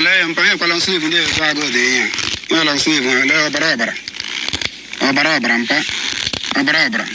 le mpanye kwa long sleeve ndio kwa go de ya. No long sleeve le bara. Bara mpa. Bara.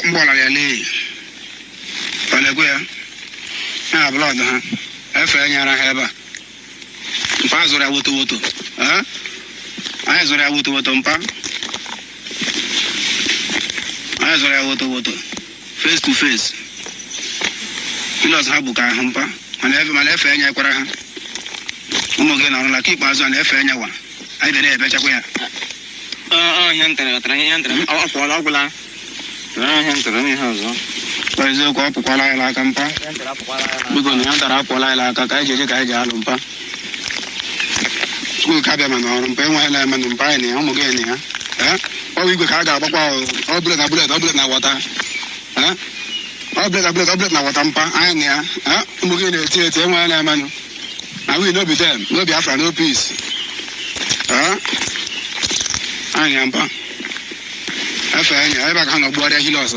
Mbola le. Pale kwa ya. Ah blood ha. Efe nyara heba. Mpa zora woto. Ha? Ai zora woto mpa. Ai zora woto. Face to face. Kilos ha buka mpa. Mana efe nya kwara ha. Umoge na la keep azu na efe nya wa. Ai de ebe chakwa ya. Yantra. Apola bula. Yantra ni hazo. Paizo ko apola la kampa. Yantra apola. Bugo ni yantra apola la ka kai jeje kai ja lumpa. Ku ka be mano rumpa wa la mano mpa ni umoge ni ha. O wi ka ga ba kwa o bule na wata. O bule na wata mpa ai ni ha. Umoge ni tie wa la mano. I will not be them. No Biafra, no peace. I am pa. I back on a border he lost.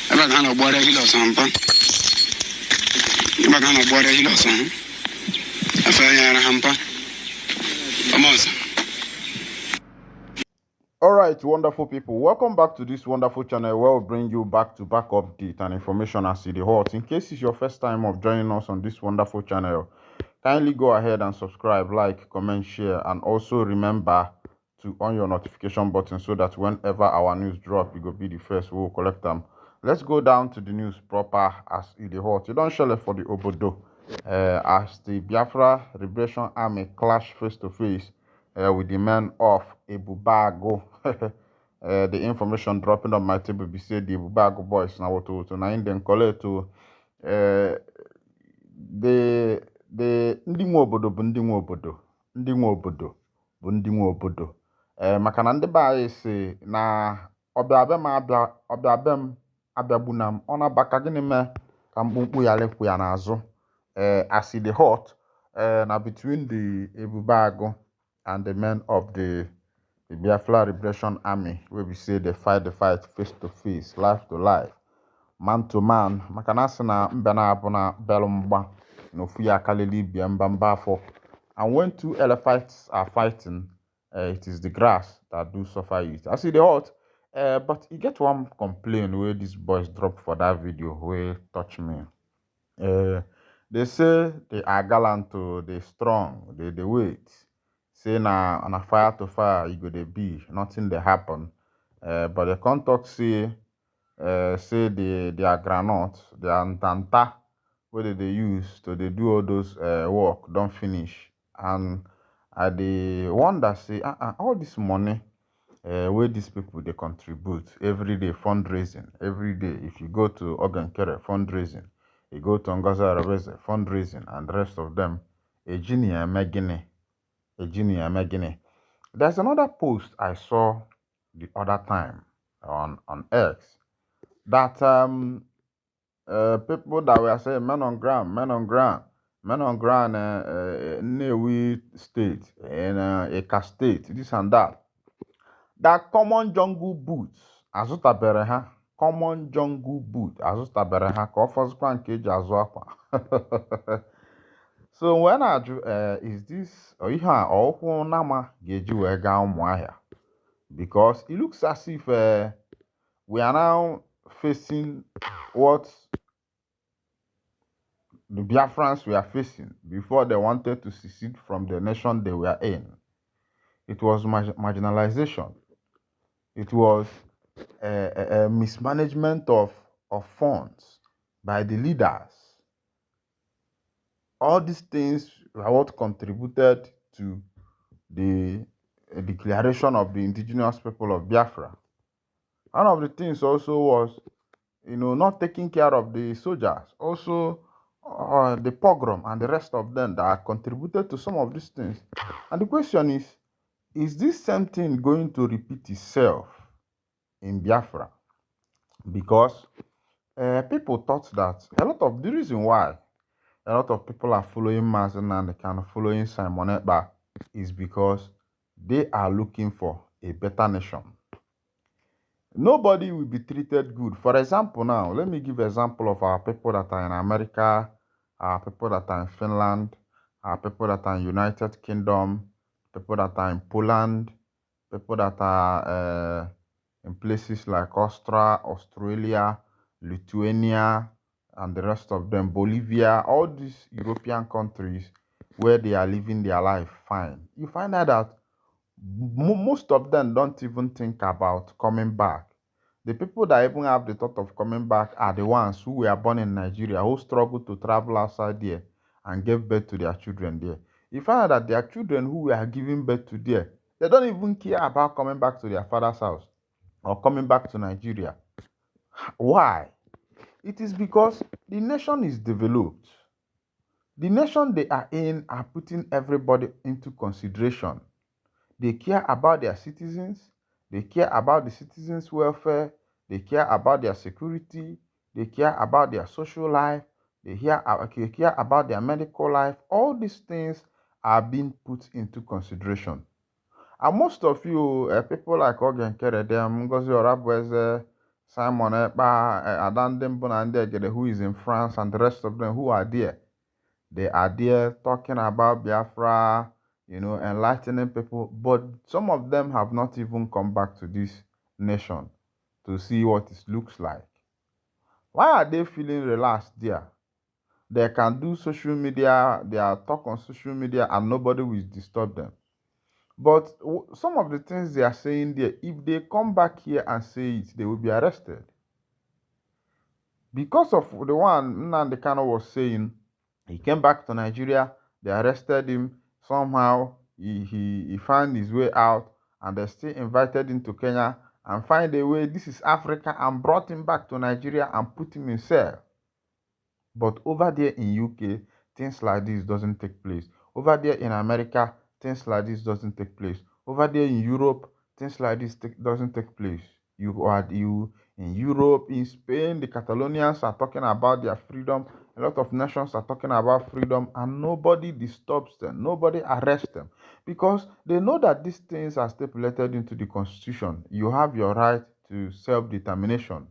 I back on a border he lost. Back on a border he lost. I fell hamper. Alright, wonderful people, welcome back to this wonderful channel where we bring you back-to-back update and information as it is hot. In case it's your first time of joining us on this wonderful channel, kindly go ahead and subscribe, like, comment, share, and also remember to on your notification button so that whenever our news drop, you go be the first we will collect them. Let's go down to the news proper as it is hot. You don't share it for the obodo as the Biafra Liberation Army clash face-to-face with the men of Ebubago. The information dropping on my table be said the Ebubago boys now to na in them collect to the ndị nwe obodo bụ ndị nwe obodo maka na ndị ba anyị si na ọbịa m abịagbu na m ọ na-abaka gịnị mee ka mkpụmkpụ ya lekwu ya n'azụ as the hot na between the Ebubago and the men of the Biafra Liberation Army, where we say they fight the fight face to face, life to life, man to man. Makanasana mbana abuna belumba no fuya kalili biamba for. And when two elephants are fighting, it is the grass that do suffer it. I see the hot, but you get one complaint where these boys drop for that video where touch me. They say they are gallant, they strong, they wait. Say na on a fire to fire, you go to be nothing they happen. But the contact say they are granite, they are ntanta, where they use to they do all those work, don't finish. And the wonder say all this money where these people they contribute every day fundraising, every day. If you go to Ogankere fundraising, you go to Ngoza Rabeze fundraising, and the rest of them, Ejinia Megine. There's another post I saw the other time on X that people that were saying men on ground, Newi State and Eka State, this and that. That common jungle boots, azuta bereha, common jungle boot, azuta bereha, offers grand cage azwapa. So when I do, is this or nama geju wega because it looks as if we are now facing what the Biafrans were facing before they wanted to secede from the nation they were in. It was marginalization. It was a mismanagement of funds by the leaders. All these things are what contributed to the declaration of the indigenous people of Biafra. One of the things also was, not taking care of the soldiers. Also, the pogrom and the rest of them that contributed to some of these things. And the question is this same thing going to repeat itself in Biafra? Because people thought that a lot of the reason why a lot of people are following Mazen and they kind of following Simon Ekpa is because they are looking for a better nation. Nobody will be treated good. For example, now, let me give an example of our people that are in America, people that are in Finland, people that are in United Kingdom, people that are in Poland, people that are in places like Australia, Lithuania, and the rest of them, Bolivia, all these European countries where they are living their life fine. You find out that most of them don't even think about coming back. The people that even have the thought of coming back are the ones who were born in Nigeria, who struggled to travel outside there and gave birth to their children there. You find out that their children who were giving birth to there, they don't even care about coming back to their father's house or coming back to Nigeria. Why? It is because the nation is developed. The nation they are in are putting everybody into consideration. They care about their citizens. They care about the citizens' welfare. They care about their security. They care about their social life. They care about their medical life. All these things are being put into consideration. And most of you, people like Ogen Keredem, Ngozi Orabweze, Simon Ekpa, Adandembo Nandegede, who is in France, and the rest of them who are there. They are there talking about Biafra, enlightening people. But some of them have not even come back to this nation to see what it looks like. Why are they feeling relaxed there? They can do social media, they are talk on social media, and nobody will disturb them. But some of the things they are saying there, if they come back here and say it, they will be arrested. Because of the one Nnamdi Kanu was saying, he came back to Nigeria, they arrested him. Somehow he found his way out, and they still invited him to Kenya and find a way, this is Africa, and brought him back to Nigeria and put him in cell. But over there in UK, things like this doesn't take place. Over there in America, things like this doesn't take place. Over there in Europe, things like this doesn't take place. You in Europe, in Spain, the Catalonians are talking about their freedom. A lot of nations are talking about freedom, and nobody disturbs them. Nobody arrests them, because they know that these things are stipulated into the constitution. You have your right to self-determination.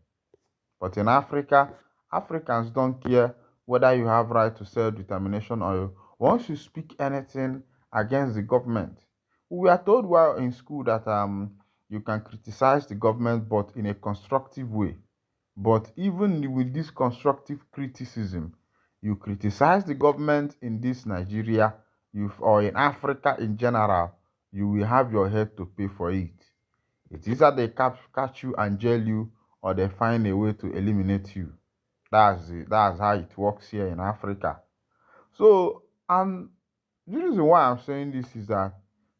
But in Africa, Africans don't care whether you have right to self-determination or once you speak anything against the government. We are told while in school that you can criticize the government, but in a constructive way. But even with this constructive criticism, you criticize the government in this Nigeria, or in Africa in general, you will have your head to pay for it. It is that they catch you and jail you, or they find a way to eliminate you. That's it. That's how it works here in Africa. So, and the reason why I'm saying this is that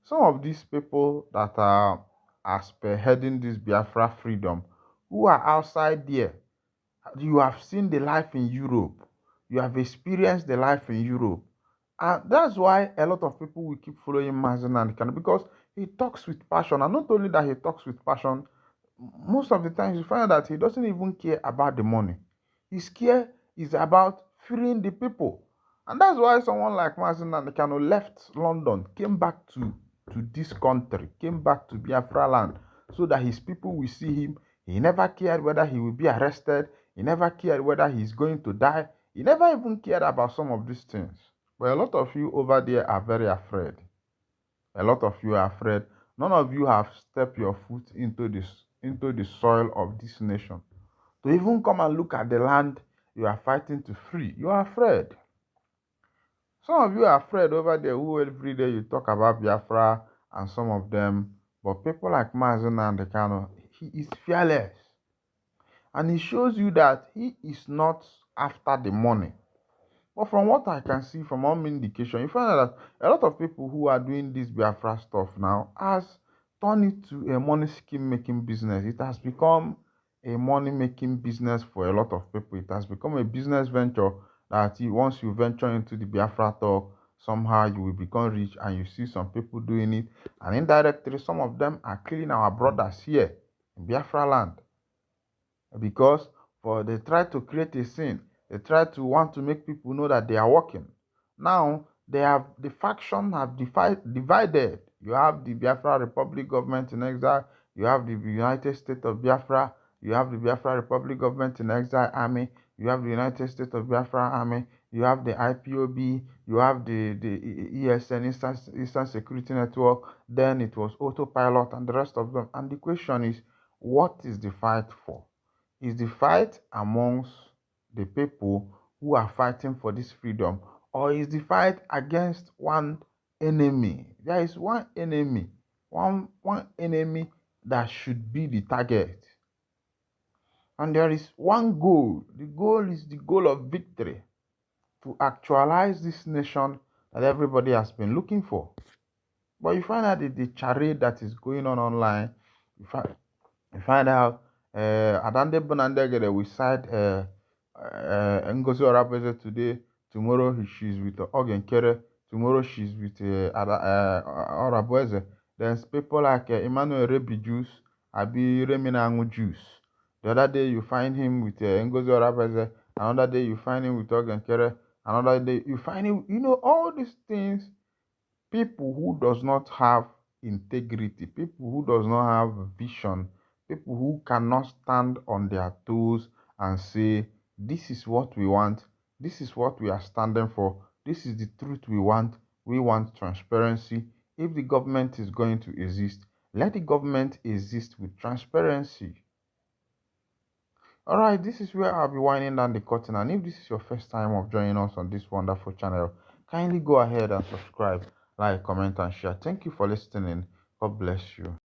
some of these people that are spearheading this Biafra freedom, who are outside there, you have seen the life in Europe, you have experienced the life in Europe. And that's why a lot of people will keep following Mazen and Kanu, because he talks with passion. And not only that he talks with passion, most of the times you find that he doesn't even care about the money. His care is about freeing the people. And that's why someone like Mazen Kanu left London, came back to this country, came back to Biafra land, so that his people will see him. He never cared whether he will be arrested. He never cared whether he's going to die. He never even cared about some of these things. But a lot of you over there are very afraid. A lot of you are afraid. None of you have stepped your foot into the soil of this nation to even come and look at the land you are fighting to free. You are afraid. Some of you are afraid over there who every day you talk about Biafra and some of them. But people like Mazen and Kanu, he is fearless. And he shows you that he is not after the money. But from what I can see, from all indication, you find out that a lot of people who are doing this Biafra stuff now has turned it to a money scheme making business. It has become a money making business for a lot of people. It has become a business venture that once you venture into the Biafra talk, somehow you will become rich, and you see some people doing it. And indirectly, some of them are killing our brothers here in Biafra land, because they try to create a scene. They try to want to make people know that they are working. Now the faction have divided. You have the Biafra Republic government in exile. You have the United States of Biafra. You have the Biafra Republic government in exile army. You have the United States of Biafra army. you have the IPOB, you have the ESN, Eastern Security Network, then it was Autopilot and the rest of them. And the question is, what is the fight for? Is the fight amongst the people who are fighting for this freedom, or is the fight against one enemy? There is one enemy, one enemy that should be the target. And there is one goal. The goal is the goal of victory, to actualize this nation that everybody has been looking for. But you find out the charade that is going on online. You find out Adande Bonandegede will side Ngozi Orabeze today. Tomorrow she's with Ogenkere. Tomorrow she's with Orabeze. There's people like Emmanuel Rebi Juice, Abi Remina Angu Juice. The other day you find him with Ngozi Orabeze. Another day you find him with Ogenkere. Another day you find him, all these things. People who does not have integrity, people who does not have vision, people who cannot stand on their toes and say, this is what we want, this is what we are standing for, this is the truth we want transparency. If the government is going to exist, let the government exist with transparency. All right, this is where I'll be winding down the curtain. And if this is your first time of joining us on this wonderful channel, kindly go ahead and subscribe, like, comment, and share. Thank you for listening. God bless you.